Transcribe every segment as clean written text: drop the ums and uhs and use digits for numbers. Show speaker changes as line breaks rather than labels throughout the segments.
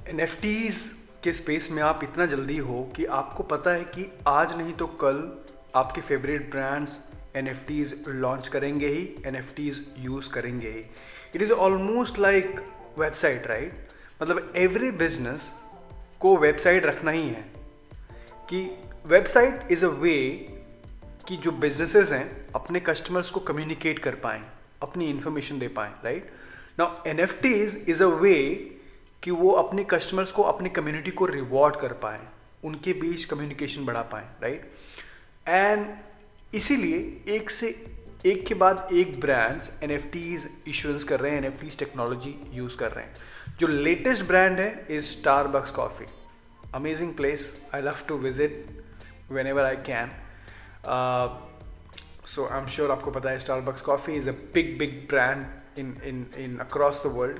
NFTs के space में आप इतना जल्दी हो कि आपको पता है कि आज नहीं तो कल आपके फेवरेट ब्रांड्स एनएफटीज लॉन्च करेंगे ही, एनएफटीज यूज़ करेंगे ही. It is almost like website, right? मतलब एवरी बिजनेस को वेबसाइट रखना ही है कि वेबसाइट इज़ अ वे कि जो बिजनेसेस हैं अपने कस्टमर्स को कम्युनिकेट कर पाएँ, अपनी इंफॉर्मेशन दे पाएँ, right? Now NFTs is a way कि वो अपने कस्टमर्स को, अपनी कम्युनिटी को रिवॉर्ड कर पाएँ, उनके बीच कम्युनिकेशन बढ़ा पाएँ, राइट? एंड इसीलिए एक के बाद एक ब्रांड्स एनएफटीज इश्यूएंस कर रहे हैं, एनएफटीज टेक्नोलॉजी यूज़ कर रहे हैं. जो लेटेस्ट ब्रांड है is Starbucks coffee. Amazing place, I love to visit whenever I can. So I am sure आपको पता है Starbucks coffee is a big brand in across the world.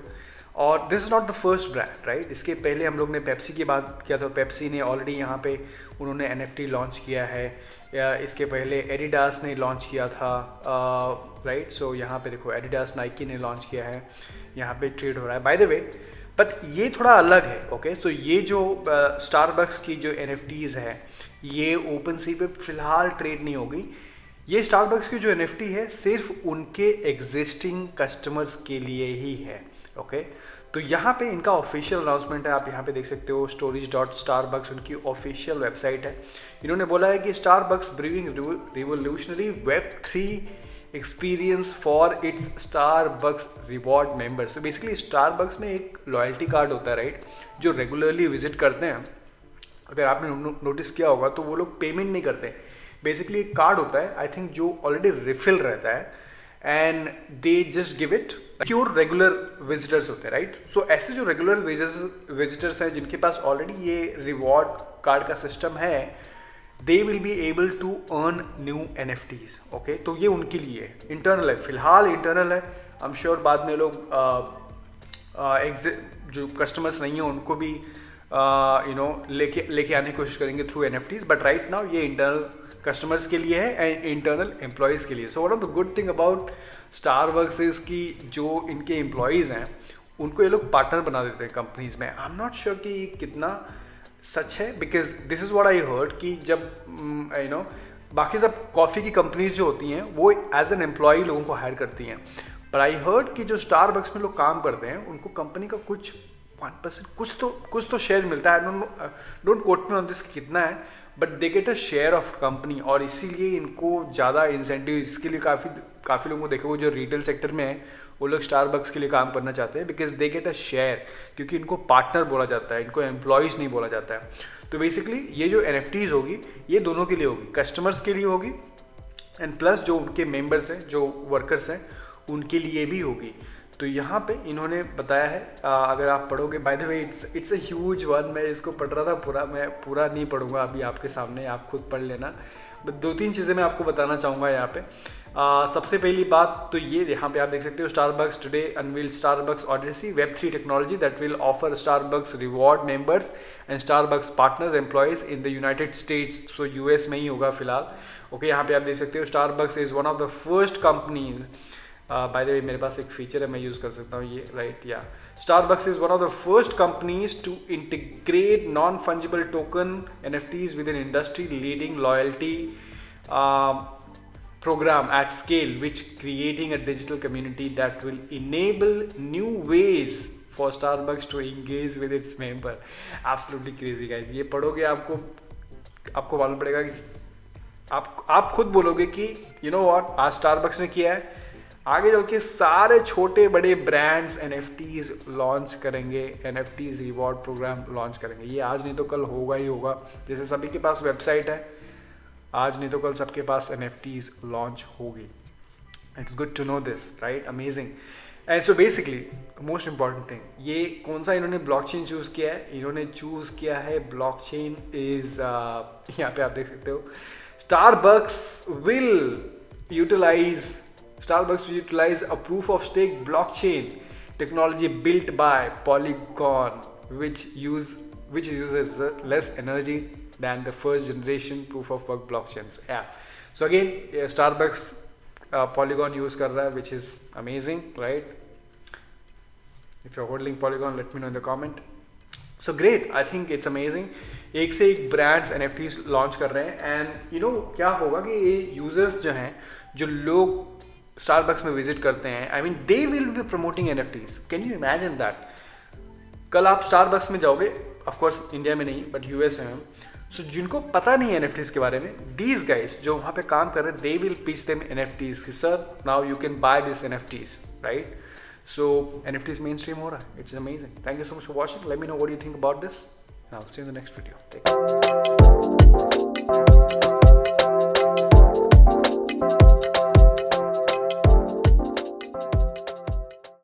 और this is not the first brand, right? इसके पहले हम लोग ने Pepsi की बात किया था. पेप्सी ने ऑलरेडी यहाँ पे उन्होंने एनएफटी लॉन्च किया है. या इसके पहले एडिडास ने लॉन्च किया था, राइट? सो यहाँ पे देखो एडिडास, नाइकी ने लॉन्च किया है, यहाँ पे ट्रेड हो रहा है बाय द वे. बट ये थोड़ा अलग है, ओके? सो ये जो स्टारबक्स की जो एनएफटीज़ है ये ओपन सी पे फिलहाल ट्रेड नहीं होगी. ये स्टारबक्स की जो एनएफटी है सिर्फ उनके एग्जिस्टिंग कस्टमर्स के लिए ही है, ओके? तो यहाँ पे इनका ऑफिशियल अनाउंसमेंट है, आप यहाँ पे देख सकते हो. stories.starbucks उनकी ऑफिशियल वेबसाइट है. इन्होंने बोला है कि Starbucks briefing revolutionary web 3 experience for its Starbucks reward members. तो बेसिकली स्टारबक्स में एक लॉयल्टी कार्ड होता है, राइट? जो रेगुलरली विजिट करते हैं, अगर आपने नोटिस किया होगा तो वो लोग पेमेंट नहीं करते. बेसिकली एक कार्ड होता है, आई थिंक, जो ऑलरेडी रिफिल रहता है and they just give it. Pure regular visitors होते हैं, राइट? सो ऐसे जो रेगुलर विजिटर्स हैं जिनके पास ऑलरेडी ये रिवॉर्ड कार्ड का सिस्टम है, they will be able to earn new NFTs, okay? तो ये उनके लिए इंटरनल है, फिलहाल इंटरनल है. आई एम श्योर बाद में लोग जो कस्टमर्स नहीं है उनको भी लेके आने की कोशिश करेंगे through NFTs. But right now ये इंटरनल कस्टमर्स के लिए है एंड इंटरनल एम्प्लॉयज़ के लिए. So one of the good thing about Starbucks is कि जो इनके एम्प्लॉयज़ हैं उनको ये लोग पार्टनर बना देते हैं कंपनीज में. आई एम नॉट श्योर कि कितना सच है, because this is what I heard कि जब बाकी सब कॉफ़ी की कंपनीज जो होती हैं वो एज एन एम्प्लॉय लोगों को हायर करती हैं. पर आई हर्ड कि जो स्टारबक्स में लोग काम करते हैं उनको कंपनी का कुछ 1% कुछ तो शेयर मिलता है. Don't quote me on this कितना है, but they get a share of company. और इसीलिए इनको ज़्यादा इंसेंटिव, इसके लिए काफ़ी लोगों को देखो जो रिटेल सेक्टर में है वो लोग स्टारबक्स के लिए काम करना चाहते हैं, because they get a share, क्योंकि इनको पार्टनर बोला जाता है, इनको एम्प्लॉयज़ नहीं बोला जाता है. तो बेसिकली ये जो एनएफटीज होगी ये दोनों के लिए होगी, कस्टमर्स के लिए होगी एंड प्लस जो उनके मेंबर्स हैं, जो वर्कर्स हैं, उनके लिए भी होगी. तो यहाँ पे इन्होंने बताया है, अगर आप पढ़ोगे, by the way it's a huge one. मैं इसको पढ़ रहा था पूरा, मैं पूरा नहीं पढ़ूंगा अभी आपके सामने, आप खुद पढ़ लेना. बट 2-3 चीज़ें मैं आपको बताना चाहूँगा यहाँ पे. सबसे पहली बात तो ये, यहाँ पे आप देख सकते हो Starbucks today unveil Starbucks Odyssey web 3 technology that will offer Starbucks reward members and Starbucks partners employees in the United states. So US में ही होगा फिलहाल, ओके? यहाँ पे आप देख सकते हो Starbucks is one of the first companies. By the way मेरे पास एक फीचर है, मैं यूज़ कर सकता हूँ ये, राइट? या Starbucks is one of the first companies to integrate non fungible token NFTs with in industry leading loyalty program at scale, which creating a digital community that will enable new ways for Starbucks to engage with its member. Absolutely crazy guys. ये पढ़ोगे आपको मालूम पड़ेगा कि आप खुद बोलोगे कि यू नो व्हाट, आज स्टारबक्स ने किया है, आगे चल के सारे छोटे बड़े ब्रांड्स एनएफटीज लॉन्च करेंगे, एनएफटीज रिवॉर्ड प्रोग्राम लॉन्च करेंगे. ये आज नहीं तो कल होगा ही होगा. जैसे सभी के पास वेबसाइट है, आज नहीं तो कल सबके पास एनएफटीज लॉन्च होगी. It's good to know this, right? Amazing. And so basically most important thing, ये कौन सा इन्होंने ब्लॉकचेन चूज़ किया है? इन्होंने चूज़ किया है ब्लॉकचेन इज, यहाँ पे आप देख सकते हो, Starbucks will utilize a proof of stake blockchain technology built by Polygon, which uses less energy than the first generation proof of work blockchains. Yeah. So again, Starbucks Polygon use कर रहा है, which is amazing, right? If you're holding Polygon, let me know in the comment. So great, I think it's amazing. एक से एक brands NFTs launch कर रहे हैं and you know क्या होगा कि ये यूजर्स जो हैं, जो लोग स्टारबक्स में विजिट करते हैं, I mean they will B promoting NFTs। Can you imagine that? कल आप स्टारबक्स में जाओगे, ऑफ कोर्स इंडिया में नहीं बट US में, सो जिनको पता नहीं है NFTs के बारे में, दीज गाइज जो वहाँ पे काम कर रहे हैं, they will pitch them NFTs, sir now you can by this NFTs, right? So NFTs mainstream हो रहा है, it's amazing. Thank you so much for watching. Let me know what you think about this, and I'll see you in the next video. Take care.